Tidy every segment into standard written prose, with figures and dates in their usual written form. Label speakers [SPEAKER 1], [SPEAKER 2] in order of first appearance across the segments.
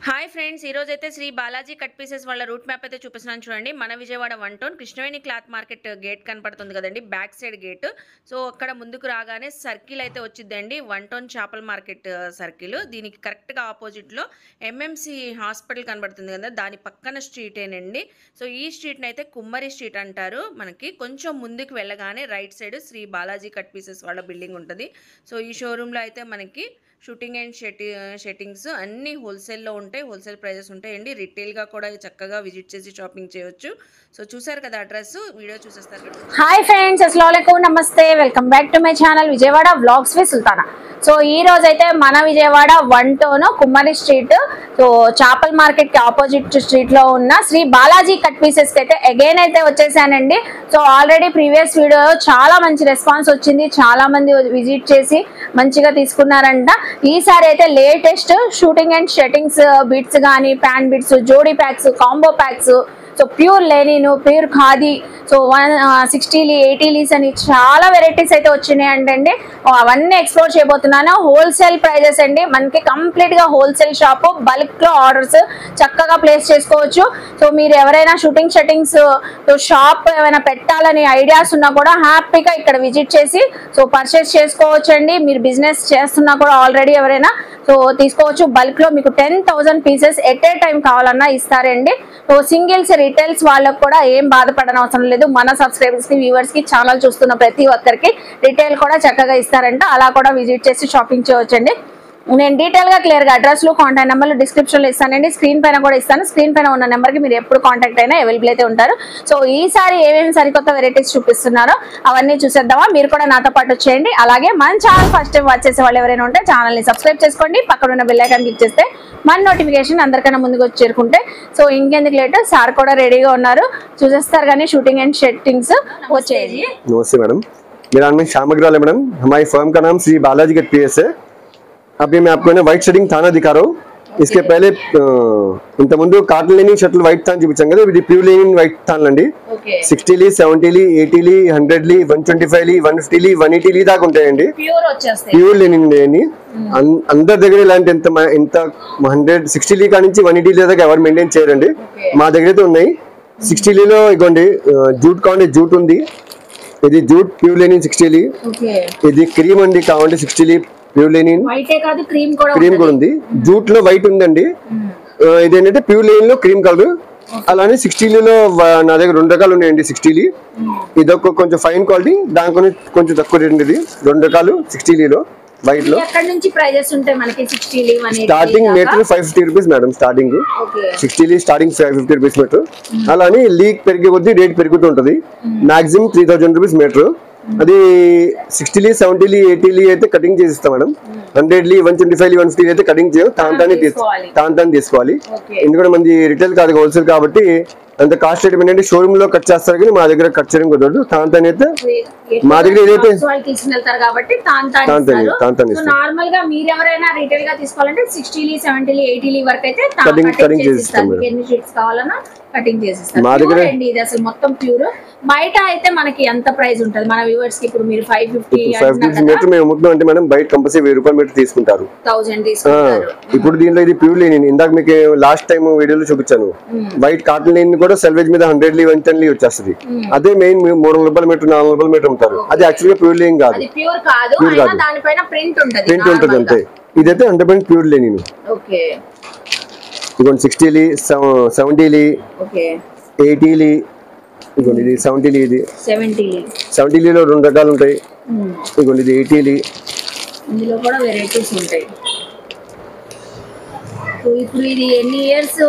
[SPEAKER 1] Hi friends, ఈ రోజు అయితే శ్రీ బాలాజీ కట్ పీసెస్ వాళ్ళ రూట్ మ్యాప్ అయితే చూపిస్తున్నాను చూడండి. మన Vijayawada 1 town Krishnaveni cloth market gate కనపడుతుంది కదండి, బ్యాక్ సైడ్ గేట్. సో అక్కడ ముందుకు రాగానే సర్కిల్ అయితే వచ్చిందండి, 1 టౌన్ చేపల మార్కెట్ సర్కిల్. దీనికి కరెక్ట్గా ఆపోజిట్లో ఎంఎంసి హాస్పిటల్ కనబడుతుంది కదా, దాని పక్కన స్ట్రీటేనండి. సో ఈ స్ట్రీట్ని అయితే కుమ్మరి స్ట్రీట్ అంటారు. మనకి కొంచెం ముందుకు వెళ్ళగానే right side Shri Balaji cut pieces వాళ్ళ బిల్డింగ్ ఉంటుంది. సో ఈ షోరూంలో అయితే మనకి షూటింగ్ అండ్ షెట్టింగ్స్ అన్నీ హోల్సేల్లో ఉంటాయి, హోల్సేల్ ప్రైజెస్ ఉంటాయండి. రిటైల్గా కూడా చక్కగా విజిట్ చేసి షాపింగ్ చేయొచ్చు. సో చూసారు కదా అడ్రస్, వీడియో చూసేస్తారు కదా.
[SPEAKER 2] హాయ్ ఫ్రెండ్స్, అస్సలాముఅలైకుం, నమస్తే, welcome back to my channel Vijayawada vlogs with Sultana. So ఈ రోజు అయితే మన విజయవాడ 1 టౌన్ కుమ్మరి స్ట్రీట్, సో చేపల మార్కెట్ కి ఆపోజిట్ స్ట్రీట్ లో ఉన్న శ్రీ బాలాజీ కట్ పీసెస్ కి అయితే అగైన్ అయితే వచ్చేసానండి. సో ఆల్రెడీ ప్రీవియస్ వీడియో చాలా మంచి రెస్పాన్స్ వచ్చింది, చాలా మంది విజిట్ చేసి మంచిగా తీసుకున్నారంట. ఈసారి అయితే లేటెస్ట్ షూటింగ్ అండ్ షెట్టింగ్స్ బిట్స్ కానీ, ప్యాన్ బిట్స్, జోడీ packs, combo packs, so pure linen, pure khadi, so 160 80 అని చాలా వెరైటీస్ అయితే వచ్చినాయి అండి. అవన్నీ ఎక్స్ప్లోర్ చేయబోతున్నాను. హోల్సేల్ ప్రైజెస్ అండి, మనకి కంప్లీట్ గా హోల్సేల్ షాప్, బల్క్ లో ఆర్డర్స్ చక్కగా ప్లేస్ చేసుకోవచ్చు. సో మీరు ఎవరైనా షూటింగ్ షెట్టింగ్స్ షాప్ ఏమైనా పెట్టాలని ఐడియాస్ ఉన్నా కూడా హ్యాపీగా ఇక్కడ విజిట్ చేసి సో పర్చేస్ చేసుకోవచ్చు అండి. మీరు బిజినెస్ చేస్తున్నా కూడా ఆల్రెడీ ఎవరైనా సో తీసుకోవచ్చు. బల్క్ లో మీకు 10,000 పీసెస్ ఎట్ ఏ టైం కావాలన్నా ఇస్తారండి. సో సింగిల్స్ రిటైల్స్ వాళ్ళకు కూడా ఏం బాధపడని అవసరం లేదు. మన సబ్స్క్రైబర్స్ కి, వ్యూవర్స్ కి, ఛానల్ చూస్తున్న ప్రతి ఒక్కరికి రిటైల్ కూడా చక్కగా ఇస్తారంట. అలా కూడా విజిట్ చేసి షాపింగ్ చేయవచ్చండి. నేను డీటెయిల్ గా క్లియర్ గా అడ్రస్ లు, కాంటాక్ట్ నెంబర్లు డిస్క్రిప్షన్ లో ఇస్తానండి. స్క్రీన్ పైన కూడా ఇస్తాను. స్క్రీన్ పైన ఉన్న నెంబర్ కి మీరు ఎప్పుడు కాంటాక్ట్ అయినా అవైలబుల్ అయితే ఉంటారు. సో ఈసారి ఏమేమి సరికొత్త వెరైటీస్ చూపిస్తున్నారో అవన్నీ చూసేద్దామా. మీరు కూడా నాతో పాటు వచ్చేయండి. అలాగే మన ఛానల్ ఫస్ట్ టైం వాచ్ చేసే వాళ్ళు ఎవరైనా ఉంటే ఛానల్ ని సబ్స్క్రైబ్ చేసుకోండి. పక్కన ఉన్న బెల్ ఐకాన్ క్లిక్ చేస్తే మన నోటిఫికేషన్ అందరికన్నా ముందుకు వచ్చి చేరుకుంటే. సో ఇంకెందుకు లేట్, సార్ కూడా రెడీగా ఉన్నారు, చూసేస్తారు కానీ షూటింగ్ అండ్ షెట్టింగ్స్ వచ్చేది.
[SPEAKER 3] नमस्ते मैडम, मेरा नाम श्यामग्रवाल है मैडम. हमारी फर्म का नाम श्री बालाजी कट पीएस है. अभी मैं आपको ना వైట్ షెడ్డింగ్ థానా दिखा रहा हूँ. इसके पहले ఇంత ముందు కాటన్ లెనిన్ షర్ట్లు వైట్ థాన్ చూపించాం కదా, ఇది ప్యూర్ లెనిన్ వైట్ థాన్ అండి. 60 70 80 100 125 150 180 దాకా ఉంటాయండి. ప్యూర్ లెనిన్ అండి. అందరి దగ్గర ఇలాంటి ఎంత 160 కా నుంచి 180 దాకా ఎవరు మెయింటైన్ చేయరండి. మా దగ్గర అయితే ఉన్నాయి. 60లో ఇగోండి జూట్ కావాలి, జూట్ ఉంది. ఇది జూట్ ప్యూర్ లెనిన్ 60. ఇది క్రీమ్ అండి, కావాలి 60 ప్యూర్ లెనిన్. క్రీమ్ కూడా ఉంది. జూట్ లో వైట్ ఉందండి. ఇదేంటంటే ప్యూర్ లెనిన్ లో క్రీమ్ కలర్. అలానే 60లో నా దగ్గర 2 రకాలు ఉన్నాయండి. 60 ఇదొక కొంచెం ఫైన్ క్వాలిటీ, దాని కొంచెం తక్కువ రేట్. ఇది 2 రకాలు 60లో వైట్ లో. Starting meter 550 rupees madam. Starting 60 starting 550 rupees meter. అలానే లీక్ పెరిగే కొద్దీ రేట్ పెరుగుతూ ఉంటది. Maximum 3000 rupees meter. అది 60 70 80 అయితే కటింగ్ చేసి ఇస్తాం మేడం. 100 125 150 అయితే కటింగ్ చేయం, తాను తీసుకోవాలి. ఎందుకంటే మంది రిటైల్ కాదు, హోల్సేల్ కాబట్టి అంత కాస్ట్ రేట్ ఏంటంటే షోరూమ్ లో కట్ చేస్తారు కానీ మా దగ్గర కట్ చేయడం కుదరదు. తాను అయితే మా దగ్గర ఏదైతే
[SPEAKER 2] నార్మల్ గా మీరు ఎవరైనా రిటైల్ గా తీసుకోవాలంటే 60 70 80 వరకు అయితే
[SPEAKER 3] కటింగ్ చేసి ఇస్తాం.
[SPEAKER 2] ఎన్ని షీట్స్ కావాలన్నా కటింగ్ చేసిస్తాం. ఇది అసలు మొత్తం ప్యూర్. బయట అయితే మనకి ఎంత ప్రైస్ ఉంటుంది మన వ్యూవర్స్ కి? ఇప్పుడు మీరు 550
[SPEAKER 3] మీటర్ మేము అమ్ముతున్నాం అంటే మేడం, బయట కంపల్సరీ 1000 రూపాయలు మీటర్ తీసుకుంటారు.
[SPEAKER 2] 1000 తీసుకుంటారు.
[SPEAKER 3] ఇప్పుడు దీంట్లో ఇది ప్యూర్ లెనిన్. ఇందాక మీకు లాస్ట్ టైం వీడియోలో చూపించాను. వైట్ కాటన్ లెనిన్ కూడా సెల్వేజ్ మీద 100 110 వచ్చేస్తుంది. అదే మెయిన్ 300 రూపాయల మీటర్ 400 రూపాయల మీటర్ ఉంటారు. అది యాక్చువల్ గా ప్యూర్ లెనిన్ కాదు,
[SPEAKER 2] ప్యూర్ కాదు. దానిపైన ప్రింట్
[SPEAKER 3] ఉంటుంది అంతే. ఇదైతే 100% ప్యూర్ లెనిన్. ఇదిగోండి 60 70 80 ఇదిగోండి ఇది 70 ఇది 70లో 2 రకాలు ఉంటాయి. ఇదిగోండి ఇది 80.
[SPEAKER 2] ఇందులో కూడా వెరైటీస్ ఉంటాయి. ఇప్పుడు ఇది ఎన్ని ఇయర్స్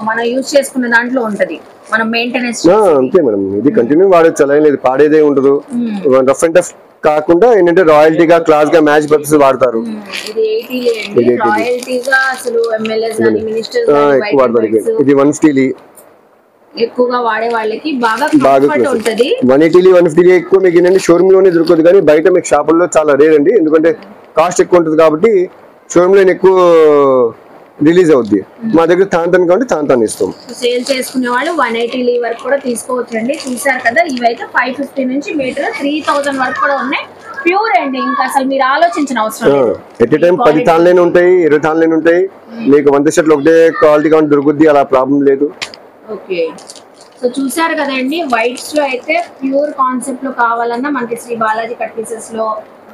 [SPEAKER 2] మనం యూజ్ చేసుకున్న దాంట్లో ఉంటది, మనం మెయింటెనెన్స్
[SPEAKER 3] అంతే మేడం. ఇది కంటిన్యూ వాడచ్చు, అలా లేదు, పాడేదే ఉండదు. రఫ్ అండ్ టఫ్ కాకుండా ఏంటంటే రాయల్టీగా క్లాస్ గా మ్యాచ్ పర్పస్ వాడతారు.
[SPEAKER 2] ఎక్కువ
[SPEAKER 3] ఇది 150
[SPEAKER 2] ఎక్కువగా వాడే వాళ్ళకి బాగా ఉంటది.
[SPEAKER 3] 180 150 ఎక్కువ మీకు ఏంటంటే షోరూమ్ లోనే దొరకదు, కానీ బయట మీకు షాపుల్లో చాలా రేర్ అండి. ఎందుకంటే కాస్ట్ ఎక్కువ ఉంటుంది కాబట్టి షోరూమ్ లో ఎక్కువ రిలీజ్ అవుద్ది. మా దగ్గర తాంతాన్ కాబట్టి తాంతాన్ ఇస్తాం.
[SPEAKER 2] సేల్ చేసుకునే వాళ్ళు 180 వరకు కూడా తీసుకోవచ్చండి. చూసారు కదా, ఇవైతే 550 నుంచి మీటర్ 3000 వరకు కూడా ఉన్నాయి. ప్యూర్ అండి, ఇంకా అసలు మీరు ఆలోచించిన అవసరం లేదు.
[SPEAKER 3] ఎట్ ఏ టైం 10 తాళ్ళైన ఉంటాయి, 20 తాళ్ళైన ఉంటాయి. మీకు 100 షర్ట్లు ఒకటే క్వాలిటీ కావాలి దొరుకుద్ది, అలా ప్రాబ్లం లేదు.
[SPEAKER 2] ఓకే, సో చూసారు కదండి, వైట్స్ లో అయితే ప్యూర్ కాన్సెప్ట్ లో కావాలన్నా మనకి శ్రీ బాలాజీ కట్ పీసెస్ లో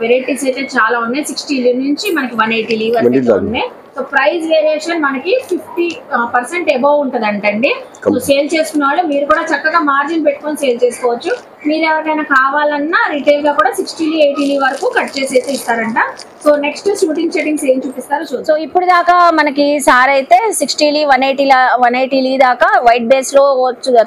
[SPEAKER 2] వెరైటీస్ అయితే చాలా ఉన్నాయి. 60 నుంచి మనకి 180 వరకు ఉన్నాయి. సో ప్రైస్ వేరియేషన్ మనకి 50% అబౌవ్ ఉంటదంటండి. సో సేల్ చేసుకున్న వాళ్ళు మీరు కూడా చక్కగా మార్జిన్ పెట్టుకొని సేల్ చేసుకోవచ్చు. మీరు ఎవరికైనా కావాలన్నా రిటైల్ గా కూడా 60-80 వరకు కట్ చేసి అయితే ఇస్తారంట. సో నెక్స్ట్ షూటింగ్ సెట్టింగ్స్ ఏం చూపిస్తారు చూద్దాం. సో ఇప్పుడు దాకా మనకి సార్ అయితే 60 180 దాకా వైట్ బేస్ లో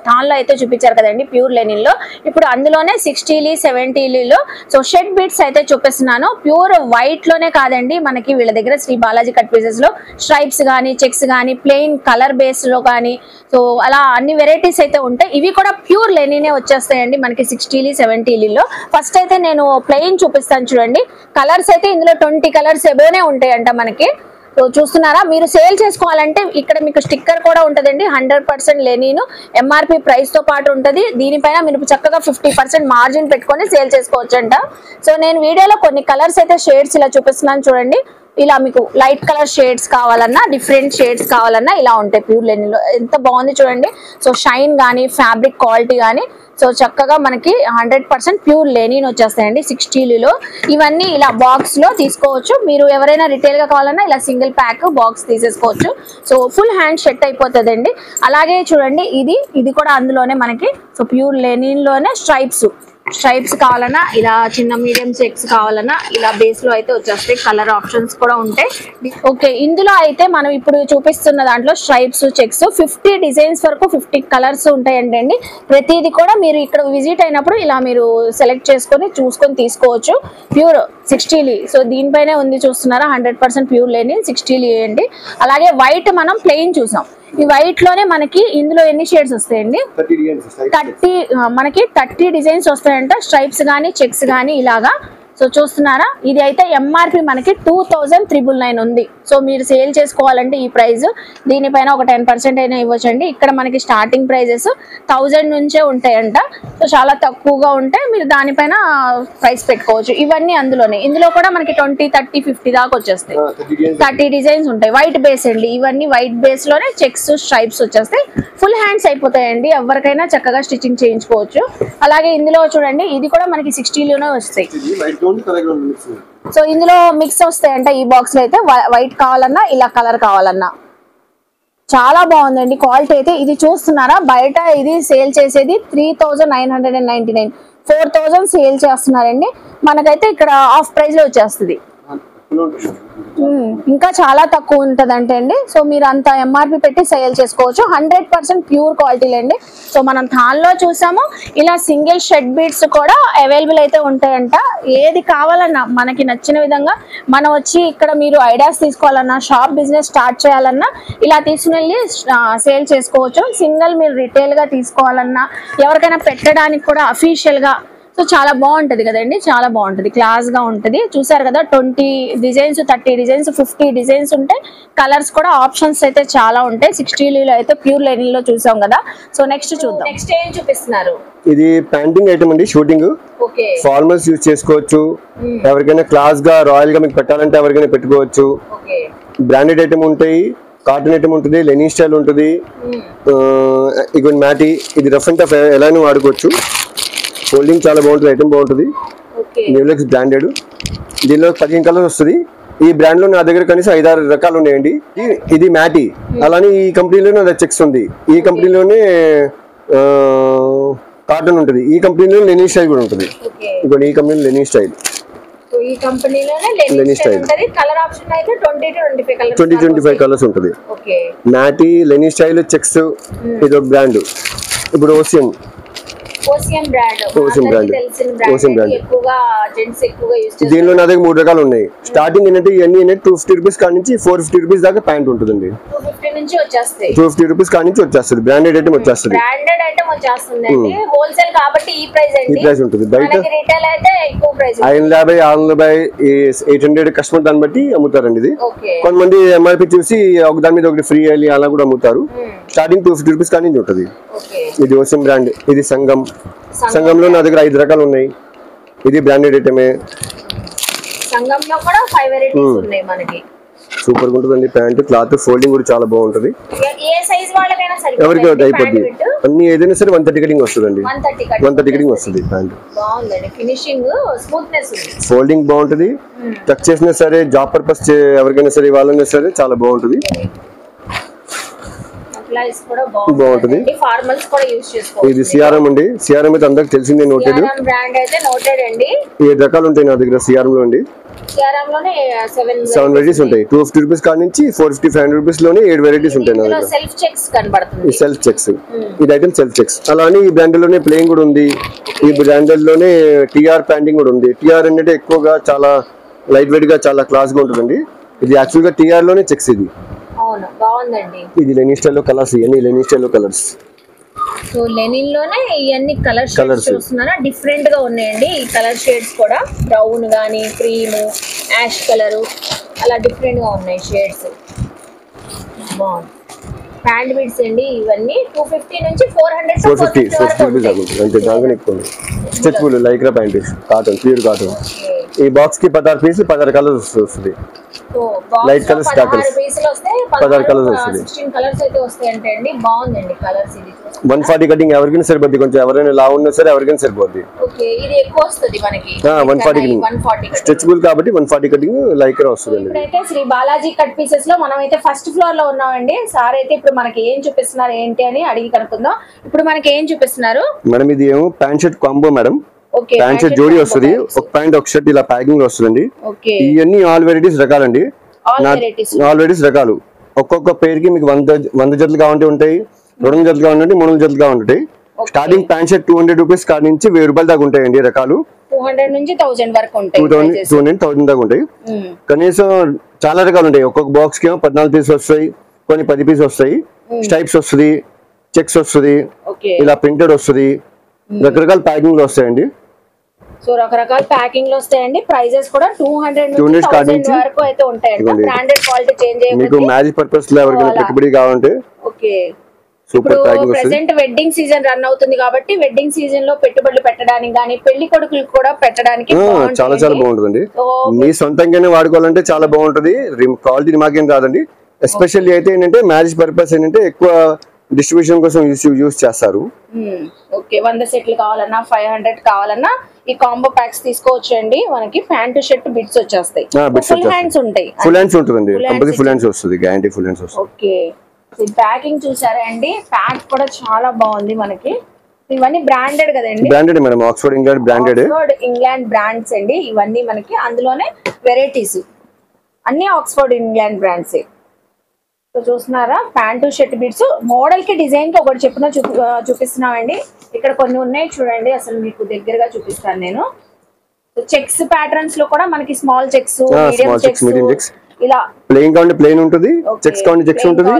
[SPEAKER 2] థాన్ లో అయితే చూపించారు కదండి, ప్యూర్ లెనిన్ లో. ఇప్పుడు అందులోనే 60 70 సో షెడ్ బీట్స్ అయితే చూపిస్తున్నాను. ప్యూర్ వైట్ లోనే కాదండి, మనకి వీళ్ళ దగ్గర శ్రీ బాలాజీ కట్ పీసెస్ లో స్ట్రైప్స్ గానీ, చెక్స్ గానీ, ప్లెయిన్ కలర్ బేస్ లో కానీ, సో అలా అన్ని వెరైటీస్ అయితే ఉంటాయి. ఇవి కూడా ప్యూర్ లెనినే వచ్చేస్తాయండి మనకి 60 70 ఫస్ట్ అయితే నేను ప్లెయిన్ చూపిస్తాను చూడండి. కలర్స్ అయితే ఇందులో 20 కలర్స్ ఎబోనే ఉంటాయంట మనకి. సో చూస్తున్నారా, మీరు సేల్ చేసుకోవాలంటే ఇక్కడ మీకు స్టిక్కర్ కూడా ఉంటుందండి. 100% లెనిన్ ఎంఆర్పి ప్రైస్ తో పాటు ఉంటుంది. దీనిపైన మీరు చక్కగా 50% మార్జిన్ పెట్టుకొని సేల్ చేసుకోవచ్చు అంట. సో నేను వీడియోలో కొన్ని కలర్స్ అయితే షేడ్స్ ఇలా చూపిస్తున్నాను చూడండి. ఇలా మీకు లైట్ కలర్ షేడ్స్ కావాలన్నా, డిఫరెంట్ షేడ్స్ కావాలన్నా ఇలా ఉంటాయి ప్యూర్ లెనిన్ లో. ఎంత బాగుంది చూడండి. సో షైన్ కానీ, ఫ్యాబ్రిక్ క్వాలిటీ కానీ, సో చక్కగా మనకి 100% ప్యూర్ లెనిన్ వచ్చేస్తాయండి 60 ఇవన్నీ ఇలా బాక్స్ లో తీసుకోవచ్చు. మీరు ఎవరైనా రిటైల్ గా కావాలన్నా ఇలా సింగిల్ ప్యాక్ బాక్స్ తీసేసుకోవచ్చు. సో ఫుల్ హ్యాండ్ సెట్ అయిపోతుందండి. అలాగే చూడండి, ఇది కూడా అందులోనే మనకి సో ప్యూర్ లెనిన్ లోనే స్ట్రైప్స్ కావాలన్నా, ఇలా చిన్న మీడియం చెక్స్ కావాలన్నా ఇలా బేస్ లో అయితే వచ్చేస్తాయి. కలర్ ఆప్షన్స్ కూడా ఉంటాయి. ఓకే, ఇందులో అయితే మనం ఇప్పుడు చూపిస్తున్న దాంట్లో స్ట్రైప్స్, చెక్స్ 50 డిజైన్స్ వరకు 50 కలర్స్ ఉంటాయండి. ప్రతిది కూడా మీరు ఇక్కడ విజిట్ అయినప్పుడు ఇలా మీరు సెలెక్ట్ చేసుకొని చూసుకొని తీసుకోవచ్చు. ప్యూర్ 60 సో దీనిపైనే ఉంది చూస్తున్నారా, 100% ప్యూర్ లెనిన్ 60 అండి. అలాగే వైట్ మనం ప్లెయిన్ చూసాం. ఈ వైట్ లోనే మనకి ఇందులో ఎన్ని షేడ్స్ వస్తాయండి? 30 డిజైన్స్ వస్తాయంట. స్ట్రైప్స్ గానీ, చెక్స్ గానీ ఇలాగా. సో చూస్తున్నారా, ఇది అయితే ఎంఆర్పి మనకి 2999 ఉంది. సో మీరు సేల్ చేసుకోవాలంటే ఈ ప్రైస్, దీనిపైన ఒక 10% అయినా ఇవ్వచ్చండి. ఇక్కడ మనకి స్టార్టింగ్ ప్రైజెస్ 1000 నుంచే ఉంటాయంట. సో చాలా తక్కువగా ఉంటాయి, మీరు దానిపైన ప్రైస్ పెట్టుకోవచ్చు. ఇవన్నీ అందులోనే. ఇందులో కూడా మనకి 20 30 50 దాకా వచ్చేస్తాయి. 30 డిజైన్స్ ఉంటాయి. వైట్ బేస్ అండి, ఇవన్నీ వైట్ బేస్ లోనే చెక్స్, స్ట్రైప్స్ వచ్చేస్తాయి. ఫుల్ హ్యాండ్స్ అయిపోతాయండి, ఎవరికైనా చక్కగా స్టిచ్చింగ్ చేయించుకోవచ్చు. అలాగే ఇందులో చూడండి, ఇది కూడా మనకి 60 వస్తాయి. సో ఇందులో మిక్స్ వస్తాయంట ఈ బాక్స్ లో అయితే. వైట్ కావాలన్నా, ఇలా కలర్ కావాలన్నా. చాలా బాగుందండి క్వాలిటీ అయితే. ఇది చూస్తున్నారా, బయట ఇది సేల్ చేసేది 3999, 4000 సేల్ చేస్తున్నారండి. మనకైతే ఇక్కడ ఆఫ్ ప్రైస్ లో వచ్చేస్తుంది. ఇంకా చాలా తక్కువ ఉంటదంటే అండి. సో మీరు అంత ఎంఆర్పి పెట్టి సేల్ చేసుకోవచ్చు. 100% ప్యూర్ క్వాలిటీ అండి. సో మనం థాన్లో చూసాము, ఇలా సింగిల్ షెడ్ బీట్స్ కూడా అవైలబుల్ అయితే ఉంటాయంట. ఏది కావాలన్నా మనకి నచ్చిన విధంగా మనం వచ్చి ఇక్కడ మీరు ఐడియాస్ తీసుకోవాలన్నా, షాప్ బిజినెస్ స్టార్ట్ చేయాలన్నా ఇలా తీసుకుని వెళ్ళి సేల్ చేసుకోవచ్చు. సింగిల్ మీరు రిటైల్ గా తీసుకోవాలన్నా, ఎవరికైనా పెట్టడానికి కూడా అఫీషియల్ గా సో చాలా బాగుంటది కదండి, చాలా బాగుంటది, క్లాస్ గా ఉంటది. చూసారు కదా, 20 డిజైన్స్, 30 డిజైన్స్, 50 డిజైన్స్ ఉంటాయి. కలర్స్ కూడా ఆప్షన్స్ అయితే చాలా ఉంటాయి. 60 అయితే ప్యూర్ లెనిన్ లో చూసాం కదా. సో నెక్స్ట్ చూద్దాం. నెక్స్ట్ ఏం చూపిస్తున్నారు?
[SPEAKER 3] ఇది ప్యాంటింగ్ ఐటమ్ అండి, షూటింగ్ ఫార్మల్స్ యూజ్ చేసుకోవచ్చు. ఎవరికైనా క్లాస్ గా రాయల్ గా మీకు పెట్టాలంటే ఎవరికైనా పెట్టుకోవచ్చు. బ్రాండెడ్ ఐటమ్ ఉంటాయి, కాటన్ ఐటమ్ ఉంటుంది, లెనిన్ స్టైల్ ఉంటుంది. ఇక మ్యాటీ, ఇది రఫ్ అండ్ టఫ్ ఎలానూ వాడుకోవచ్చు. ఫోల్డింగ్ చాలా బాగుంటుంది, ఐటమ్ బాగుంటుంది. న్యూలెక్స్ బ్రాండెడ్, దీనిలో 15 కలర్స్ వస్తుంది. ఈ బ్రాండ్ లో నా దగ్గర కనీసం 5-6 రకాలు ఉన్నాయండి. ఇది మ్యాటీ, అలానే ఈ కంపెనీలోనే నా చెక్స్ ఉంది. ఈ కంపెనీలోనే కాటన్ ఉంటుంది. ఈ కంపెనీలో లెనిన్ స్టైల్ కూడా ఉంటుంది. ఇప్పుడు ఈ కంపెనీలో లెనిన్ స్టైల్,
[SPEAKER 2] ఈ కంపెనీలోనే లెనిన్ స్టైల్ ఉంటుంది. కలర్ ఆప్షన్ అయితే 20-25
[SPEAKER 3] కలర్స్ ఉంటుంది. మ్యాటీ, లెనిన్ స్టైల్, చెక్స్, ఇది ఒక బ్రాండ్. ఇప్పుడు ఓసియం బ్రాండ్
[SPEAKER 2] ఎక్కువగా జెంట్స్ ఎక్కువగా యూస్ చేస్తారు.
[SPEAKER 3] దీనిలో నా దగ్గర 3 రకాలు ఉన్నాయి. స్టార్టింగ్ ఏంటంటే ఇవన్నీ 250 రూపీస్ కాడ నుంచి 450 రూపీస్ దాకా ప్యాంట్ ఉంటుందండి.
[SPEAKER 2] 250 నుంచి వచ్చేస్తాయి.
[SPEAKER 3] 250 రూపీస్ కాడ నుంచి వచ్చేస్తుంది. బ్రాండెడ్ ఐటమ్ వచ్చేస్తుంది.
[SPEAKER 2] బ్రాండెడ్ ఐటమ్ వచ్చేస్తుందండి. హోల్సేల్ కాబట్టి ఈ ప్రైస్ అండి.
[SPEAKER 3] ఈ ప్రైస్ ఉంటుంది. బయట
[SPEAKER 2] రిటైల్ అయితే ఎక్కువ ప్రైస్
[SPEAKER 3] 550, 650, 800 కస్టమర్ దాన్ని బట్టి అమ్ముతారండి. ఇది కొంతమంది ఎంఆర్పి చూసి ఒక దాని మీద ఒకటి ఫ్రీ అయ్యి అలా కూడా అమ్ముతారు. స్టార్టింగ్ 250 రూపీస్ కాడ నుంచి ఉంటుంది. ఇది ఓసియం బ్రాండ్. ఇది సంగంలో నా దగ్గర 5 రకాలు ఉన్నాయి. ఇది బ్రాండెడ్ ఐటమే.
[SPEAKER 2] సంగంలో కూడా 5 వెరైటీస్ ఉన్నాయి మనకి.
[SPEAKER 3] సూపర్ గా ఉంటుందండి. ప్యాంట్ క్లాత్ ఫోల్డింగ్ కూడా చాలా బాగుంటుంది.
[SPEAKER 2] ఏ సైజ్ వాళ్ళకైనా సరే
[SPEAKER 3] ఎవరికి అయిపోద్ది. అన్ని ఏదైనా సరే 130 కటింగ్ వస్తుందండి. 130 కటింగ్ వస్తుంది ప్యాంట్.
[SPEAKER 2] బాగుందండి. ఫినిషింగ్ స్మూత్నెస్ ఉంది.
[SPEAKER 3] ఫోల్డింగ్ బాగుంటుంది. టక్ చేసినా సరే జాబ్ పర్పస్ ఎవరికైనా సరే వాళ్ళైనా సరే చాలా బాగుంటుంది.
[SPEAKER 2] ఎంప్లాయీస్ కూడా బాగుంటుంది. ఫార్మల్స్ కూడా యూస్ చేసుకోవచ్చు.
[SPEAKER 3] ఇది సిఆర్ఎం అండి. సిఆర్ఎం అయితే అందరికి తెలిసిందే. నోటెడ్
[SPEAKER 2] బ్రాండ్ అయితే నోటెడ్ అండి.
[SPEAKER 3] 7 రకాలు ఉంటాయి నా దగ్గర సిఆర్ఎం లో అండి.
[SPEAKER 2] సిఆర్ఎం లోనే
[SPEAKER 3] 7 వెరైటీస్ ఉంటాయి. 250 రూపీస్ కాడ నుంచి 450 500 రూపీస్ లోనే 7 వెరైటీస్ ఉంటాయి నా దగ్గర.
[SPEAKER 2] సెల్ఫ్ చెక్స్ కనబడుతుంది.
[SPEAKER 3] సెల్ఫ్ చెక్స్ ఇది ఐటమ్ సెల్ఫ్ చెక్స్. అలానే ఈ బ్రాండ్ లోనే ప్లేయింగ్ కూడా ఉంది. ఈ బ్రాండ్ లోనే టిఆర్ ప్యాంటింగ్ కూడా ఉంది. టిఆర్ అంటే ఎక్కువగా చాలా లైట్ వెయిట్ గా చాలా క్లాస్ గా ఉంటుందండి. ఇది యాక్చువల్ గా టిఆర్ లోనే చెక్స్. ఇది
[SPEAKER 2] అవును బాగుందండి.
[SPEAKER 3] ఇది లెనిన్ స్టైల్ లో కలర్స్. ఇవన్నీ లెనిన్ స్టైల్ లో కలర్స్.
[SPEAKER 2] సో లెనిన్ లోనే ఇవన్నీ కలర్ షేడ్స్ చూస్తున్నారా, డిఫరెంట్ గా ఉన్నాయండి. ఈ కలర్ షేడ్స్ కూడా బ్రౌన్ గానీ క్రీమ్, యాష్ కలర్ అలా డిఫరెంట్ గా ఉన్నాయి షేడ్స్. బాగుంది. హ్యాండ్ బీడ్స్ అండి. ఇవన్నీ 250 నుంచి 450
[SPEAKER 3] రూపీస్ అంటే దానికన్నా ఎక్కువ. Stretchable Lycra pant cotton, pure cotton. ఈ బాక్స్ కి 16 పీసులు 16 కలర్స్ వస్తుంది. Light colours, dark colours 16 colours వస్తుంది.
[SPEAKER 2] 16 కలర్స్ అయితే వస్తాయి అంటే అండి. బాగుందండి కలర్స్. ఇది
[SPEAKER 3] 140 కటింగ్ ఎవరికైనా సరిపోద్ది. కొంచెం ఎవరైనా లా ఉన్నా సరే ఎవరికైనా సరిపోద్ది.
[SPEAKER 2] ఓకే ఇది ఎక్కువ వస్తుంది మనకి.
[SPEAKER 3] 140 స్ట్రెచబుల్ కాబట్టి 140 కటింగ్ లైక్రా వస్తుంది.
[SPEAKER 2] ఇప్పుడైతే శ్రీ బాలాజీ కట్ పీసెస్ లో మనం అయితే ఫస్ట్ ఫ్లోర్ లో ఉన్నామండి. సార్ అయితే ఇప్పుడు మనకి ఏం చూపిస్తున్నారు ఏంటి అని అడిగి కనుక్కుందాం. ఇప్పుడు మనకి ఏం చూపిస్తున్నారు
[SPEAKER 3] మేడం? ఇది ఏమో pant shirt combo madam. Pant shirt జోడీ వస్తుంది. ఒక ప్యాంట్ ఒక షర్ట్ ఇలా ప్యాకింగ్ లో వస్తుందండి. ఇవన్నీ ఆల్ వెరైటీస్ రకాలండి. ఆల్ వెరైటీస్ రకాలు. ఒక్కొక్క పేర్ కి మీకు 100 జతలు కావాలంటే ఉంటాయి, 200 జతలు కావాలంటే 300 జతలు కావాలంటాయి. స్టార్టింగ్ ప్యాంట్ షర్ట్ 200 రూపీస్ కాడ నుంచి 1000 రూపాయల దాకా ఉంటాయండి రకాలు.
[SPEAKER 2] 200 నుంచి 1000 వరకు ఉంటాయి.
[SPEAKER 3] 1000 దాకా ఉంటాయి. కనీసం చాలా రకాలు ఉంటాయి. ఒక్కొక్క బాక్స్ కి 14 పీసులు వస్తాయి, కొన్ని 10 పీసులు వస్తాయి. స్టైప్స్ వస్తుంది, చెక్స్ వస్తుంది, ఇలా ప్రింటెడ్ వస్తుంది. రకరకాల ప్యాకింగ్ లో వస్తాయండి.
[SPEAKER 2] సో రకరకాల ప్యాకింగ్ లో వస్తాయండి. ప్రైజెస్ కూడా 200 నుంచి 1000 వరకు అయితే ఉంటాయండి. బ్రాండెడ్ క్వాలిటీ చేంజ్ అయ్యే
[SPEAKER 3] మీకు మ్యాజిక్ పర్పస్ లో ఎవరికైనా పెట్టుబడి కావాలంటే
[SPEAKER 2] ఓకే.
[SPEAKER 3] సూపర్ ప్యాకింగ్ వస్తుంది.
[SPEAKER 2] ప్రెజెంట్ వెడ్డింగ్ సీజన్ రన్ అవుతుంది కాబట్టి వెడ్డింగ్ సీజన్ లో పెట్టుబడులు పెట్టడానికి గానీ పెళ్లి కొడుకులకు కూడా పెట్టడానికి
[SPEAKER 3] చాలా చాలా బాగుంటుందండి. మీ సొంతంగానే వాడుకోవాలంటే చాలా బాగుంటది. క్వాలిటీ మాకేం కాదండి. ఎస్పెషల్లీ అయితే ఏంటంటే మ్యారేజ్ పర్పస్ ఏంటంటే ఎక్కువ డిస్ట్రిబ్యూషన్ కోసం యూస్ చేస్తారు.
[SPEAKER 2] ఓకే 100 సెట్లు కావాలన్నా 500 కావాలన్నా ఈ కాంబో ప్యాక్స్ తీసుకోవచ్చండి. మనకి ప్యాంట్ షర్ట్ బిట్స్ వచ్చేస్తాయి. ఫుల్ హ్యాండ్స్ ఉంటాయి.
[SPEAKER 3] ఫుల్ హ్యాండ్స్ ఉంటుందండి. కంపల్సరీ ఫుల్ హ్యాండ్స్ వస్తుంది. గ్యారంటీ ఫుల్ హ్యాండ్స్ వస్తుంది.
[SPEAKER 2] ఓకే ప్యాకింగ్ చూసారా అండి. ప్యాక్ కూడా చాలా బాగుంది మనకి. ఇవన్నీ బ్రాండెడ్ కదండి.
[SPEAKER 3] Branded madam. Oxford England branded.
[SPEAKER 2] Oxford England brands అండి ఇవన్నీ మనకి. అందులోనే వెరైటీస్ అన్ని ఆక్స్ఫర్డ్ ఇంగ్లాండ్ బ్రాండ్స్. చూస్తున్నారా ప్యాంటు షర్ట్ బీట్స్ మోడల్ కి డిజైన్ కి ఒకటి చెప్పిన చూపిస్తున్నామండి. ఇక్కడ కొన్ని ఉన్నాయి చూడండి. అసలు మీకు దగ్గరగా చూపిస్తాను నేను. చెక్స్ ప్యాటర్న్స్ లో కూడా మనకి స్మాల్ చెక్స్, మీడియం చెక్స్ ఇలా
[SPEAKER 3] ప్లెయిన్ కావాలంటే ప్లెయిన్ ఉంటుంది, చెక్స్ కావాలంటే చెక్స్ ఉంటుంది,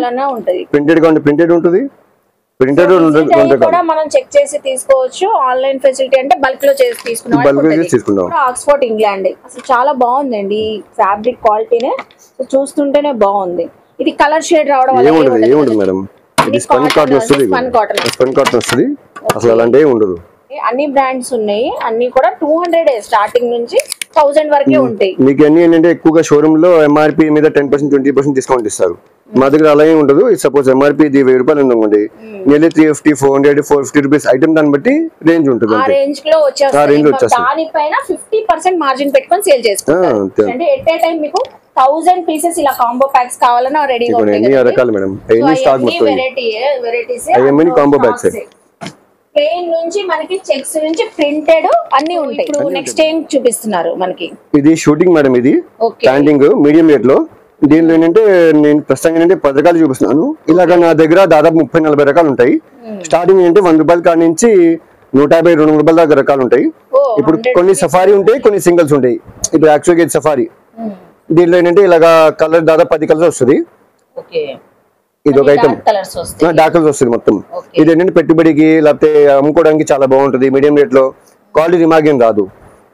[SPEAKER 3] ప్రింటెడ్ కావాలంటే ప్రింటెడ్ ఉంటుంది. ప్రింటెడ్
[SPEAKER 2] కూడా మనం చెక్ చేసి తీసుకోవచ్చు. ఆన్లైన్ ఫెసిలిటీ అంటే బల్క్ లో చేసి తీసుకున్నాం. ఆక్స్ఫర్డ్ ఇంగ్లాండ్ అసలు చాలా బాగుందండి. ఫ్యాబ్రిక్ క్వాలిటీనే చూస్తుంటేనే బాగుంది. ఇది కలర్ షేడ్ రావడం వల్ల
[SPEAKER 3] ఏముండదు మేడం. ఇది స్పన్ కాటన్ వస్తుంది. స్పన్ కాటన్ వస్తుంది. అసలు అలాంటివి ఉండదు.
[SPEAKER 2] అన్ని బ్రాండ్స్ ఉన్నాయి. అన్ని కూడా 200 స్టార్టింగ్ నుంచి 1000 వరకే ఉంటాయి.
[SPEAKER 3] మీకు అన్ని ఏంటంటే ఎక్కువగా షోరూమ్ లో ఎంఆర్పీ మీద 10% 20% డిస్కౌంట్ ఇస్తారు. మా దగ్గర అలా ఏమి ఉండదు. సపోజ్ ఎంఆర్పీ ఇది 1000 రూపాయలు ఉందనుకోండి, నియర్లీ 350 400 450 రూపీస్ ఐటమ్ దాన్ని బట్టి రేంజ్ ఉంటుంది.
[SPEAKER 2] ఆ రేంజ్ లో వచ్చేస్తుంది. దానిపైన 50% మార్జిన్ పెట్టుకొని సేల్ చేసుకుంటారు. అంటే ఎట్ ఏ టైం మీకు 1000 పీసెస్ ఇలా కాంబో ప్యాక్స్ కావాలన్నా రెడీగా ఉంటాయి.
[SPEAKER 3] అన్ని రకాలు మేడం. అన్ని స్టాక్ మొత్తం
[SPEAKER 2] వెరైటీస్
[SPEAKER 3] అన్ని కాంబో ప్యాక్స్.
[SPEAKER 2] ప్లెయిన్ నుంచి మనకి చెక్స్ నుంచి ప్రింటెడ్ అన్ని ఉంటాయి. ఇప్పుడు నెక్స్ట్ ఏం చూపిస్తున్నారు మనకి?
[SPEAKER 3] ఇది షూటింగ్ మేడం. ఇది ప్యాంటింగ్ మీడియం రేట్ లో. దీనిలో ఏంటంటే నేను ప్రస్తుతం ఏంటంటే 10 రకాలు చూపిస్తున్నాను. ఇలాగ నా దగ్గర దాదాపు 30-40 రకాలు ఉంటాయి. స్టార్టింగ్ ఏంటంటే 100 రూపాయల కాడ నుంచి 150-200 రూపాయల దాకా రకాలు ఉంటాయి. ఇప్పుడు కొన్ని సఫారీ ఉంటాయి, కొన్ని సింగిల్స్ ఉంటాయి. ఇప్పుడు యాక్చువల్గా ఇది సఫారీ. దీనిలో ఏంటంటే ఇలాగా కలర్ దాదాపు 10 కలర్స్ వస్తుంది. ఇది ఒక ఐటమ్ డార్క్ కలర్స్ వస్తుంది మొత్తం. ఇది ఏంటంటే పెట్టుబడికి లేకపోతే అమ్ముకోవడానికి చాలా బాగుంటుంది. మీడియం రేట్ లో క్వాలిటీ రిమార్క్ ఏం రాదు.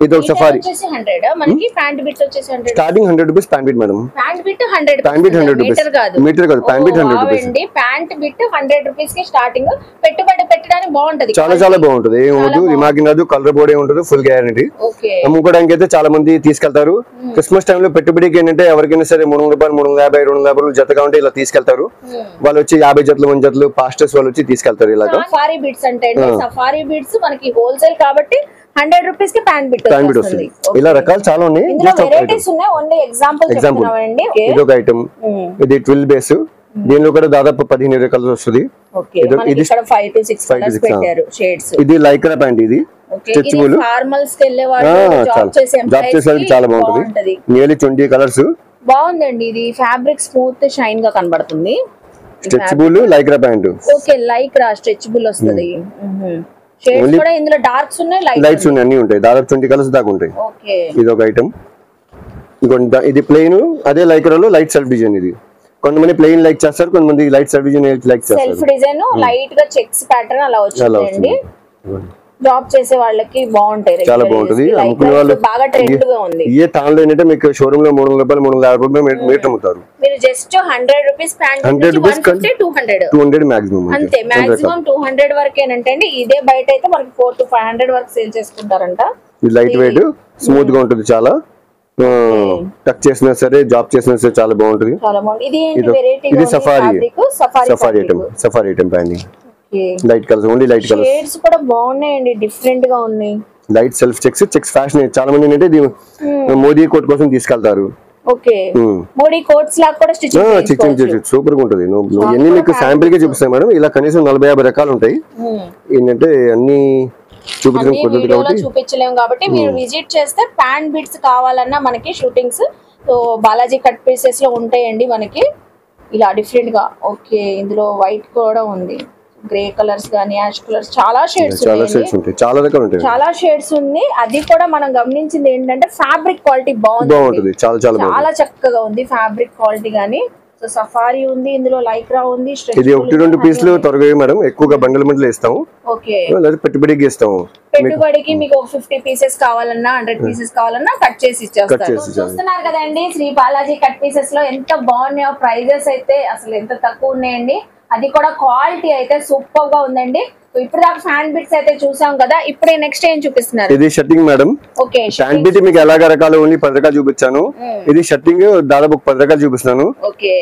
[SPEAKER 3] ఇది ఒక సఫారీ
[SPEAKER 2] వచ్చేసి 100 మనకి ప్యాంట్ బిట్ వచ్చేసి 100
[SPEAKER 3] starting 100 rupees pant bit madam
[SPEAKER 2] pant bit 100
[SPEAKER 3] pant bit 100 rupees meter కాదు ప్యాంట్ బిట్ 100 రూపీస్
[SPEAKER 2] అండి ప్యాంట్ బిట్ 100 రూపీస్ కి స్టార్టింగ్ పెట్టుబడి పెట్టడానికి బాగుంటది
[SPEAKER 3] చాలా బాగుంటది ఏం ఉండదు రిమార్కింగ్ రాదు కలర్ బోర్డ్ ఉండదు ఫుల్ గ్యారంటీ అమ్ముకోవడానికి అయితే చాలా మంది తీసుకెళ్తారు క్రిస్మస్ టైంలో పెట్టుబడికి ఏంటంటే ఎవరికైనా సరే 300 రూపాయలు 350 250 రూపాయలు జతగా ఉంటే ఇలా తీసుకెళ్తారు వాళ్ళు వచ్చి 50 జతలు 100 జతలు పాస్టర్స్ వాళ్ళు వచ్చి తీసుకెళ్తారు ఇలాగా
[SPEAKER 2] సఫారీ బిట్స్ అంటే సఫారీ బిట్స్ మనకి హోల్సేల్ కాబట్టి 100 రూపీస్ కి ప్యాంట్ బిట్ వస్తుంది
[SPEAKER 3] ఇలా రకాలు చాలా ఉన్నాయి
[SPEAKER 2] వెరైటీస్ ఉన్నాయి ఓన్లీ ఎగ్జాంపుల్ చెప్తున్నామండి
[SPEAKER 3] ఇది ఒక ఐటమ్ ఇది 12 బేస్ దీనిలో కూడా దాదాపు 15 రకాలు వస్తుంది
[SPEAKER 2] ఇది ఇక్కడ 5 to 6 కలర్స్ పెట్టారు షేడ్స్
[SPEAKER 3] ఇది లైక్రా ప్యాంట్ ఇది స్ట్రెచబుల్
[SPEAKER 2] ఫార్మల్స్ కి వెళ్ళే వాళ్ళు జాబ్
[SPEAKER 3] చేసేది చాలా బాగుంటది నియర్లీ 20 కలర్స్
[SPEAKER 2] బాగుందండి ఇది ఫ్యాబ్రిక్ స్మూత్ షైన్ గా కనబడుతుంది
[SPEAKER 3] stretchable Lycra pant
[SPEAKER 2] okay Lycra stretchable వస్తది షేడ్స్ కూడా ఇందులో డార్క్స్ ఉన్నాయి
[SPEAKER 3] లైట్స్ ఉన్నాయి అన్ని ఉంటాయి దాదాపు 20 కలర్స్ దాకా ఉంటాయి
[SPEAKER 2] ఓకే
[SPEAKER 3] ఇది ఒక ఐటమ్ ఇది ప్లెయిన్ అదే లైక్రాలో లైట్ సెల్ఫ్ డిజైన్ ఇది కొంతమంది ప్లెయిన్ లైక్ చేస్తారు కొంతమంది లైట్ సెల్ఫ్ డిజైన్ లైక్ చేస్తారు
[SPEAKER 2] సెల్ఫ్ డిజైన్ లైట్ గా చెక్స్ ప్యాటర్న్ అలా వచ్చిందండి జాబ్ చేసే వాళ్ళకి బాగుంటాయి
[SPEAKER 3] చాలా బాగుంటది అమ్ముకునే వాళ్ళు
[SPEAKER 2] బాగా ట్రెండ్ గా ఉంది
[SPEAKER 3] ఈ టాన్ లో ఏంటంటే మీకు షోరూమ్ లో 300 రూపాయలు 350 రూపాయలు మీటర్ అమ్ముతారు
[SPEAKER 2] మీరు జస్ట్ 100 రూపీస్ ప్యాంట్ 150 200
[SPEAKER 3] మాక్సిమం
[SPEAKER 2] అంతే మాక్సిమం 200 వరకేనంటే అండి ఇదే బయట అయితే మనకి 4 to 500 వరకు సేల్ చేసుకుంటారంట
[SPEAKER 3] ఇది లైట్ వెయిట్ స్మూత్ గా ఉంటుంది చాలా టక్ చేసినా సరే జాబ్ చేసినా సరే చాలా బాగుంటుంది ఇది safari item pant light colours only light colours
[SPEAKER 2] shades కూడా బాగున్నాయండి డిఫరెంట్ గా ఉన్నాయి
[SPEAKER 3] లైట్ సెల్ఫ్ చెక్స్ ఫ్యాషన్ చాలా మంది ఏంటంటే ఇది మోదీ కోట్ కోసం తీసుకెళ్తారు
[SPEAKER 2] ఓకే మోడీ కోట్స్ లాగా కూడా స్టిచ్చింగ్
[SPEAKER 3] సూపర్ గా ఉంటుంది ఇవన్నీ మీకు శాంపిల్ గా చూపిస్తాయి మేడం ఇలా కనీసం 40-50 రకాలు ఉంటాయి ఏంటంటే అన్ని
[SPEAKER 2] చూపించలేము కాబట్టి మీరు విజిట్ చేస్తే ప్యాంట్ బిట్స్ కావాలన్నా మనకి shootings so Balaji cut pieces లో ఉంటాయండి మనకి ఇలా డిఫరెంట్ గా ఓకే ఇందులో వైట్ కూడా ఉంది గ్రే కలర్స్ గానీ యాష్ కలర్స్ చాలా షేడ్స్
[SPEAKER 3] ఉంటాయి చాలా రకాలు ఉంటాయి
[SPEAKER 2] చాలా షేడ్స్ ఉంది అది కూడా మనం గమనించింది ఏంటంటే ఫ్యాబ్రిక్ క్వాలిటీ బాగుంది చాలా చక్కగా ఉంది ఫ్యాబ్రిక్ క్వాలిటీ గానీ సో సఫారీ ఉంది ఇందులో లైక్రా ఉంది
[SPEAKER 3] ఇది 1-2 పీసులు త్వరగా మేడం ఎక్కువగా బండల్ మండలు ఇస్తాము
[SPEAKER 2] ఓకే
[SPEAKER 3] పెట్టుబడికి ఇస్తాము
[SPEAKER 2] పెట్టుబడికి మీకు 50 పీసెస్ కావాలన్నా 100 పీసెస్ కావాలన్నా కట్ చేసి ఇచ్చేస్తారు చూస్తున్నారు కదండి శ్రీ బాలాజీ కట్ పీసెస్ లో ఎంత బాగున్నాయో ప్రైజెస్ అయితే అసలు ఎంత తక్కువ ఉన్నాయండి అది కూడా క్వాలిటీ అయితే సూపర్ గా ఉందండి ఇప్పుడు దాకా ఫ్యాన్ బిట్స్ అయితే చూసాం కదా ఇప్పుడే నెక్స్ట్ ఏం చూపిస్తున్నారు
[SPEAKER 3] ఇది shirting madam
[SPEAKER 2] okay
[SPEAKER 3] fan bit మీకు ఎలాగ రకాలు ఓన్లీ 10 రకాలు చూపించాను ఇది షర్టింగ్ దాదాపు 10 రకాలు చూపిస్తున్నాను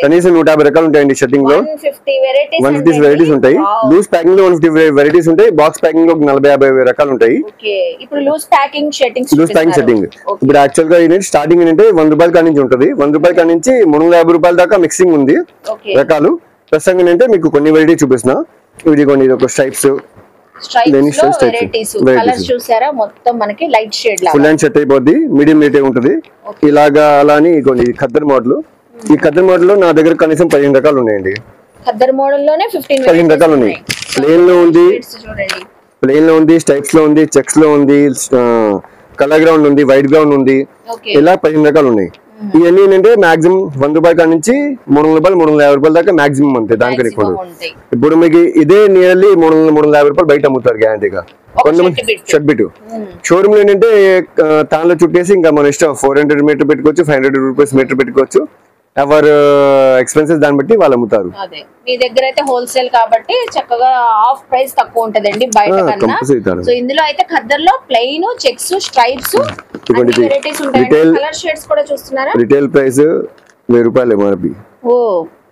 [SPEAKER 3] కనీసం 150 రకాలు ఉంటాయండి షర్టింగ్ లో 150 వెరైటీస్ ఉంటాయి లూజ్ ప్యాకింగ్ లో 150 వెరైటీస్ ఉంటాయి బాక్స్ ప్యాకింగ్ లో 40-50 రకాలు ఉంటాయి
[SPEAKER 2] ఇప్పుడు లూజ్ ప్యాకింగ్ షర్టింగ్
[SPEAKER 3] ఇప్పుడు యాక్చువల్ గా స్టార్టింగ్ ఏంటంటే 100 రూపాయల కాడి నుంచి ఉంటుంది 100 రూపాయల కాడి నుంచి 350 రూపాయల దాకా మిక్సింగ్ ఉంది రకాలు ప్రస్తుతం ఏంటంటే మీకు కొన్ని వెరైటీ చూపిస్తున్నా ఇదిగోండి ఇది ఒక స్ట్రైప్స్
[SPEAKER 2] చూసారా మొత్తం మనకి light shade
[SPEAKER 3] full hand shirt అయిపోద్ది మీడియం వెయిట్ ఉంటుంది ఇలాగా అలా అని ఇదిగోండి ఖద్దర్ మోడల్ ఈ ఖద్దర్ మోడల్ లో నా దగ్గర కనీసం 15 రకాలు ఉన్నాయండి
[SPEAKER 2] ఖద్దర్ మోడల్ లోనే
[SPEAKER 3] 15 రకాలు ఉన్నాయి ప్లెయిన్ లో ఉంది స్ట్రైప్స్ లో ఉంది చెక్స్ లో ఉంది కలర్ గ్రౌండ్ ఉంది వైట్ గ్రౌండ్ ఉంది ఇలా 15 రకాలు ఉన్నాయి ఇవన్నీ ఏంటంటే మాక్సిమం 100 రూపాయల కాడి నుంచి 300 రూపాయలు 350 రూపాయలు దాకా మాక్సిమం అంతే దానికని ఎక్కువ ఇప్పుడు మీకు ఇదే నియర్లీ 300-350 రూపాయలు బయట అమ్ముతారు గ్యారంటీగా కొంతమంది షర్ట్ బిట్ షోరూమ్ లో ఏంటంటే తాన్లో చుట్టేసి ఇంకా మన ఇష్టం 400 మీటర్ పెట్టుకోవచ్చు 500 రూపీస్ మీటర్ పెట్టుకోవచ్చు ఎవర్ ఎక్స్పెన్సెస్ దాన్ని బట్టి వాళ్ళు అమ్ముతారు
[SPEAKER 2] మీ దగ్గర అయితే హోల్సేల్ కాబట్టి చక్కగా ఆఫ్ ప్రైస్ తక్కువ ఉంటదండి బయట కన్నా సో ఇందులో అయితే ఖద్దర్ లో ప్లెయిన్ చెక్స్ స్ట్రైప్స్ వెరైటీస్ ఉంటాయి కలర్ షేడ్స్ కూడా చూస్తున్నారా
[SPEAKER 3] రిటైల్ ప్రైస్ 1000 రూపాయలు ఎంఆర్పి
[SPEAKER 2] ఓ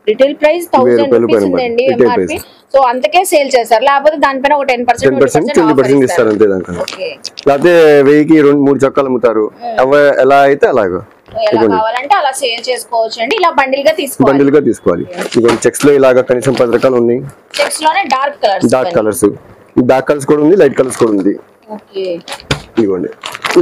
[SPEAKER 2] రిటైల్ ప్రైస్ 1000 రూపీస్ ఉందండి ఎంఆర్పి సో అంతకే సేల్ చేస్తారు లేకపోతే దానిపైన ఒక 10%
[SPEAKER 3] 20% ఇస్తారు అంతే దానికి లేకపోతే 1000కి 2-3 చొక్కాలు అమ్ముతారు ఎలా అయితే అలాగా
[SPEAKER 2] ఎలా కావాలంటే అలా సేల్ చేసుకోవచ్చు అండి ఇలా బండిల్ గా
[SPEAKER 3] తీసుకోవాలి ఇదిగోండి చెక్స్ లో ఇలాగా కనీసం 10 రకాలు ఉన్నాయి
[SPEAKER 2] చెక్స్ లోనే డార్క్
[SPEAKER 3] కలర్స్ కూడా ఉంది లైట్ కలర్స్ కూడా ఉంది
[SPEAKER 2] ఓకే
[SPEAKER 3] ఇదిగోండి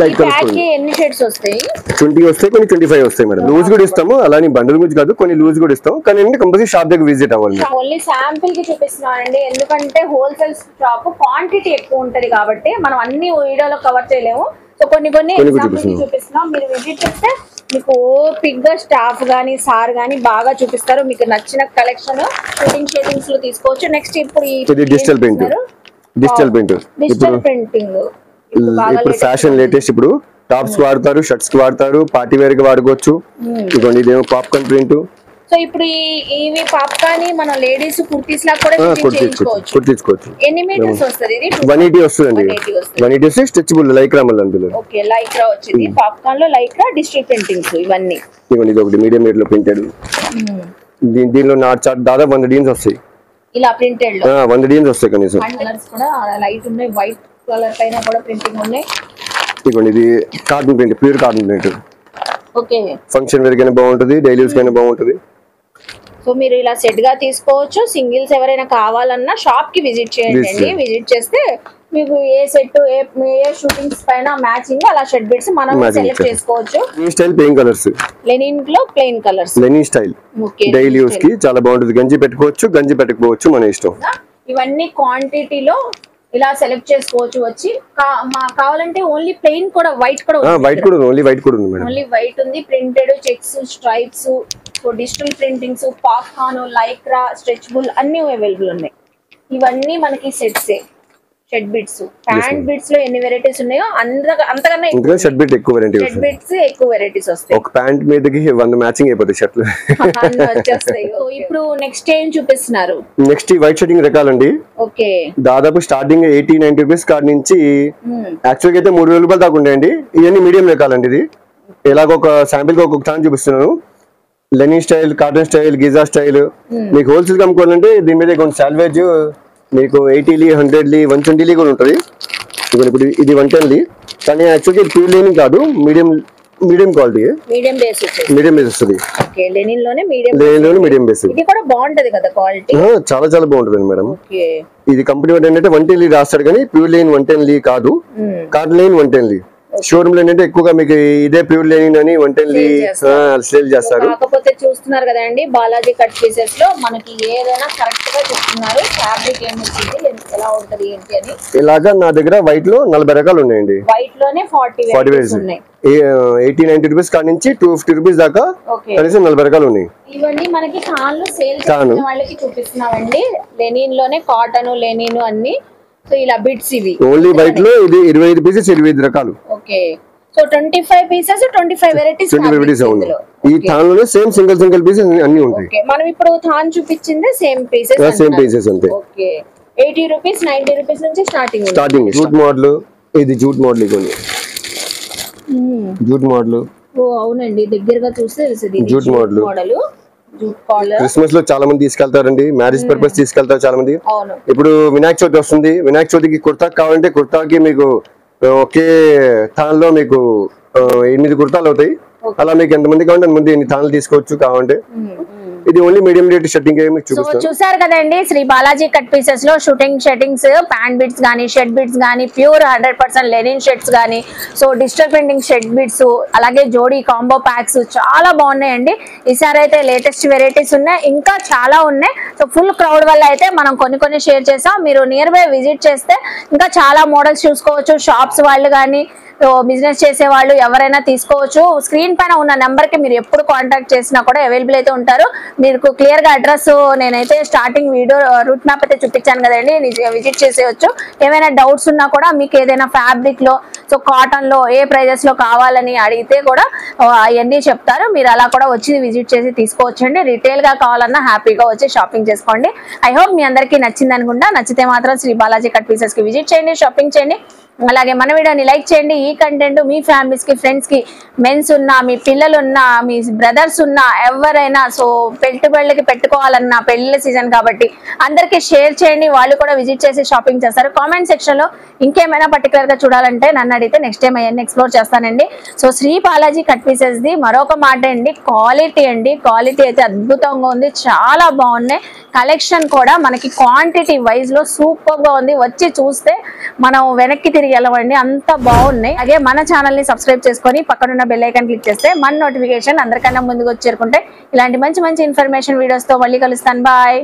[SPEAKER 3] లైట్ కలర్స్
[SPEAKER 2] ఎన్ని షేడ్స్ వస్తాయి
[SPEAKER 3] 20 వస్తాయి కొన్ని 25 వస్తాయి మేడం లూజ్ కూడా ఇస్తాము అలానే బండిల్ గురించి కాదు కొన్ని లూజ్ కూడా ఇస్తాం కానీ కంపల్సరీ షాప్ దగ్గర విజిట్ అవ్వాలి
[SPEAKER 2] ఓన్లీ శాంపిల్ కి చూపిస్తున్నానండి ఎందుకంటే హోల్సేల్ షాప్ క్వాంటిటీ ఎక్కువ ఉంటది కాబట్టి మనం అన్ని వీడియోలో కవర్ చేయలేము సో కొన్ని చూపిస్తున్నాం మీరు విజిట్ చేస్తే మీకు ఓపిక్ గా స్టాఫ్ గానీ సార్ గానీ బాగా చూపిస్తారు మీకు నచ్చిన కలెక్షన్ షూటింగ్స్ లో తీసుకోవచ్చు నెక్స్ట్ ఇప్పుడు
[SPEAKER 3] డిజిటల్ ప్రింటింగ్
[SPEAKER 2] ఇప్పుడు
[SPEAKER 3] ఫ్యాషన్ లేటెస్ట్ ఇప్పుడు టాప్స్ కి వాడతారు, షర్ట్స్ కి వాడతారు, పార్టీ వేర్ కి వాడుకోవచ్చు. ఇదిగోండి ఇదేమో పాప్కార్న్ ప్రింట్.
[SPEAKER 2] సో ఇప్పుడు ఇవి పాప్కార్న్ మనం లేడీస్ కుర్తీస్ లా కూడా
[SPEAKER 3] కుట్టించుకోవచ్చు.
[SPEAKER 2] ఎన్ని మీటర్స్ వస్తుంది ఇది?
[SPEAKER 3] 180 వస్తుందండి. 180 వస్తే స్ట్రెచబుల్ లైక్రా మళ్ళీ అందులో.
[SPEAKER 2] ఓకే, లైక్రా వచ్చింది. పాప్కార్న్ లో లైక్రా డిజిటల్ ప్రింటింగ్స్ ఇవన్నీ.
[SPEAKER 3] ఇదిగోండి ఇది ఒకటి మీడియం రేట్ లో ప్రింటెడ్. దీనిలో నా చార్ట్ దాదాపు 100 డిజైన్స్ వస్తాయి
[SPEAKER 2] ఇలా ప్రింటెడ్ లో.
[SPEAKER 3] 100 డిజైన్స్ వస్తాయి కనీసం.
[SPEAKER 2] కలర్స్ కూడా లైట్ ఉన్నాయి, వైట్ కలర్ పైన కూడా ప్రింటింగ్ ఉన్నాయి.
[SPEAKER 3] ఇదిగోండి ఇది cotton print, pure cotton print.
[SPEAKER 2] Okay,
[SPEAKER 3] function wear కైనా బాగుంటది, డైలీ యూస్ కైనా బాగుంటది.
[SPEAKER 2] సో మీరు ఇలా సెట్ గా తీసుకోవచ్చు. సింగిల్స్ ఎవరైనా కావాలన్నా షాప్ కి విజిట్ చేయండి. విజిట్ చేస్తే మీకు ఏ సెట్ ఏ షూటింగ్స్ పైన మ్యాచింగ్ అలా షర్ట్ బిట్స్ మనం సెలెక్ట్ చేసుకోవచ్చు.
[SPEAKER 3] ఈ స్టైల్ ప్లెయిన్ కలర్స్,
[SPEAKER 2] లెనిన్ లో plain colours,
[SPEAKER 3] Lenin style daily use కి చాలా బాగుంటది. గంజి పెట్టుకోవచ్చు, గంజి పెట్టుకోవచ్చు, మన ఇష్టం.
[SPEAKER 2] ఇవన్నీ క్వాంటిటీలో ఇలా సెలెక్ట్ చేసుకోవచ్చు. వచ్చి కావాలంటే ఓన్లీ ప్లెయిన్ కూడా వైట్ కూడా
[SPEAKER 3] ఓన్లీ వైట్ కూడా ఉంది మేడం.
[SPEAKER 2] ఓన్లీ వైట్ ఉంది. Printed checks, stripes, so digital printings, popcorn, Lycra, stretchable అన్ని అవైలబుల్ ఉన్నాయి. ఇవన్నీ మనకి సెట్సే. షర్ట్ బిట్స్, ప్యాంట్ బిట్స్ లో ఎన్ని వెరైటీస్ ఉన్నాయో అంతకన్నా
[SPEAKER 3] ఇంకా షర్ట్ బిట్ ఎక్కువ వెరైటీ
[SPEAKER 2] షర్ట్ బిట్స్ ఎక్కువ వెరైటీస్ వస్తాయి.
[SPEAKER 3] ఒక ప్యాంట్ మీదకి 100 మ్యాచింగ్ అయిపోతాయి షర్ట్లు
[SPEAKER 2] వచ్చేస్తాయి. ఇప్పుడు నెక్స్ట్ ఏం చూపిస్తున్నారు?
[SPEAKER 3] నెక్స్ట్ వైట్ షర్టింగ్ రకాలండి.
[SPEAKER 2] ఓకే,
[SPEAKER 3] దాదాపు స్టార్టింగ్ 80-90 రూపీస్ కాడ నుంచి యాక్చువల్గా అయితే 3000 రూపాయలు దాకా ఉండేయండి. ఇవన్నీ మీడియం రకాలండి. ఇది ఇలాగ ఒక శాంపిల్ గా ఒక్కొక్క ఛాన్స్ చూపిస్తున్నాను. Lenin style, cotton style, Giza style. మీకు హోల్సేల్ గా అమ్ముకోవాలంటే దీని మీద కొంచెం సాల్వేజ్ మీకు 80లి, 100లి, 120లి కూడా ఉంటుంది. ఇప్పుడు ఇది 110లి, కానీ యాక్చువల్గా ఇది ప్యూర్ లెనిన్ కాదు, మీడియం క్వాలిటీ, మీడియం బేస్ వస్తుంది.
[SPEAKER 2] లెనిన్ లోనే
[SPEAKER 3] మీడియం బేస్.
[SPEAKER 2] ఇది కూడా బాగుంటది కదా క్వాలిటీ,
[SPEAKER 3] చాలా చాలా బాగుంటుంది మేడం. ఇది కంపెనీ ఏంటంటే 110లి రాస్తాడు, కానీ ప్యూర్ లెనిన్ 110లి కాదు, కాటన్ లెనిన్ 110లి. షోరూమ్ లో ఏంటంటే ఎక్కువగా మీకు ఇదే ప్యూర్ లెనిన్ అని 110లి సేల్ చేస్తారు.
[SPEAKER 2] కాకపోతే చూస్తున్నారు కదండి, బాలాజీ కట్ పీసెస్ లో మనకి ఏదైనా కరెక్ట్ గా చెప్తున్నారు. ఫ్యాబ్రిక్ ఏమొచ్చింది, ఎలా ఉంటది ఏంటి అని.
[SPEAKER 3] ఇలాగా నా దగ్గర వైట్ లో 40 రకాలు ఉన్నాయండి.
[SPEAKER 2] వైట్ లోనే 40 వేస్ ఉన్నాయి.
[SPEAKER 3] 80-90 రూపీస్ కాడ నుంచి 250 రూపీస్ దాకా కనీసం 40 రకాలు ఉన్నాయి.
[SPEAKER 2] ఇవన్నీ మనకి ఛానల్ సేల్ చేసిన వాళ్ళకి చూపిస్తున్నామండి. లెనిన్ లోనే కాటన్, లెనిన్ అన్ని. సో ఇలా బిట్స్ ఇవి
[SPEAKER 3] ఓన్లీ వైట్ లో ఇది 25 పీసెస్ 25 రకాలు.
[SPEAKER 2] Okay, so 25 pieces 25 varieties.
[SPEAKER 3] ఈ థాన్ లోనే సేమ్ సింగిల్ పీసెస్ అన్ని ఉంటాయి.
[SPEAKER 2] ఓకే, మనం ఇప్పుడు థాన్ చూపించింది సేమ్ పీసెస్
[SPEAKER 3] అంతే.
[SPEAKER 2] ఓకే, 80 రూపీస్ 90 రూపీస్ నుంచి స్టార్టింగ్.
[SPEAKER 3] జూట్ మోడల్, ఇది జూట్ మోడల్. ఇగోండి జూట్ మోడల్.
[SPEAKER 2] ఓ అవునండి, దగ్గరగా చూస్తే తెలుస్తుంది
[SPEAKER 3] జూట్ మోడల్.
[SPEAKER 2] క్రిస్మస్
[SPEAKER 3] లో చాలా మంది తీసుకెళ్తారండి, మ్యారేజ్ పర్పస్ తీసుకెళ్తారు చాలా మంది. ఇప్పుడు వినాయక చవితి వస్తుంది, వినాయక చవితికి కుర్తా కావాలంటే కుర్తాకి మీకు ఒకే థాన్ లో మీకు 8 కుర్తాలు అవుతాయి. అలా మీకు ఎంతమంది కావాలంటే అంతమంది ఎన్ని థాన్లు తీసుకోవచ్చు కావాలంటే. ఇది ఓన్లీ మీడియం రేట్ షర్టింగ్
[SPEAKER 2] చూసారు కదండి. శ్రీ బాలాజీ కట్ పీసెస్ లో షర్టింగ్స్, ప్యాంట్ బిట్స్ గానీ, షర్ట్ బిట్స్ గానీ, ప్యూర్ 100% లెనిన్ షర్ట్స్ గానీ, so digital printing shirt bits, అలాగే జోడీ కాంబో ప్యాక్స్ చాలా బాగున్నాయండి. ఈసారి అయితే లేటెస్ట్ వెరైటీస్ ఉన్నాయి, ఇంకా చాలా ఉన్నాయి. సో ఫుల్ క్రౌడ్ వల్ల అయితే మనం కొన్ని షేర్ చేసాం. మీరు నియర్ బై విజిట్ చేస్తే ఇంకా చాలా మోడల్స్ చూసుకోవచ్చు. షాప్స్ వాళ్ళు కానీ, బిజినెస్ చేసే వాళ్ళు ఎవరైనా తీసుకోవచ్చు. స్క్రీన్ పైన ఉన్న నెంబర్ కి మీరు ఎప్పుడు కాంటాక్ట్ చేసినా కూడా అవైలబుల్ అయితే ఉంటారు. మీకు క్లియర్ గా అడ్రస్ నేనైతే స్టార్టింగ్ వీడియో రూట్ మ్యాప్ అయితే చూపించాను కదండి, విజిట్ చేసేయచ్చు. ఏమైనా డౌట్స్ ఉన్నా కూడా మీకు ఏదైనా ఫ్యాబ్రిక్ లో, సో కాటన్ లో ఏ ప్రైజెస్ లో కావాలని అడిగితే కూడా అవన్నీ చెప్తారు. మీరు అలా కూడా వచ్చి విజిట్ చేసి తీసుకోవచ్చండి. రిటైల్ గా కావాలన్నా హ్యాపీగా వచ్చి షాపింగ్ చేసుకోండి. ఐ హోప్ మీ అందరికీ నచ్చింది అనుకుంటా. నచ్చితే మాత్రం శ్రీ బాలాజీ కట్ పీసెస్ కి విజిట్ చేయండి, షాపింగ్ చేయండి. అలాగే మన వీడియోని లైక్ చేయండి. ఈ కంటెంట్ మీ ఫ్యామిలీస్ కి, ఫ్రెండ్స్ కి, మెన్స్ ఉన్నా, మీ పిల్లలు ఉన్నా, మీ బ్రదర్స్ ఉన్నా, ఎవరైనా సో పెట్టుబడులకి పెట్టుకోవాలన్నా, పెళ్లి సీజన్ కాబట్టి అందరికి షేర్ చేయండి. వాళ్ళు కూడా విజిట్ చేసి షాపింగ్ చేస్తారు. కామెంట్ సెక్షన్ లో ఇంకేమైనా పర్టికులర్ గా చూడాలంటే నన్ను అడిగితే నెక్స్ట్ టైం అవన్నీ ఎక్స్ప్లోర్ చేస్తానండి. So Shri Balaji cut pieces ది మరొక మాట అండి, క్వాలిటీ అయితే అద్భుతంగా ఉంది, చాలా బాగున్నాయి. కలెక్షన్ కూడా మనకి క్వాంటిటీ వైజ్ లో సూపర్ గా ఉంది. వచ్చి చూస్తే మనం వెనక్కి తిరిగి వెళ్ళవండి, అంత బాగున్నాయి. అలాగే మన ఛానల్ ని సబ్స్క్రైబ్ చేసుకొని పక్కనున్న బెల్ ఐకాన్ క్లిక్ చేస్తే మన నోటిఫికేషన్ అందరికన్నా ముందుకు వచ్చి చేరుకుంటే ఇలాంటి మంచి ఇన్ఫర్మేషన్ వీడియోస్ తో మళ్ళీ కలుస్తాను. బాయ్.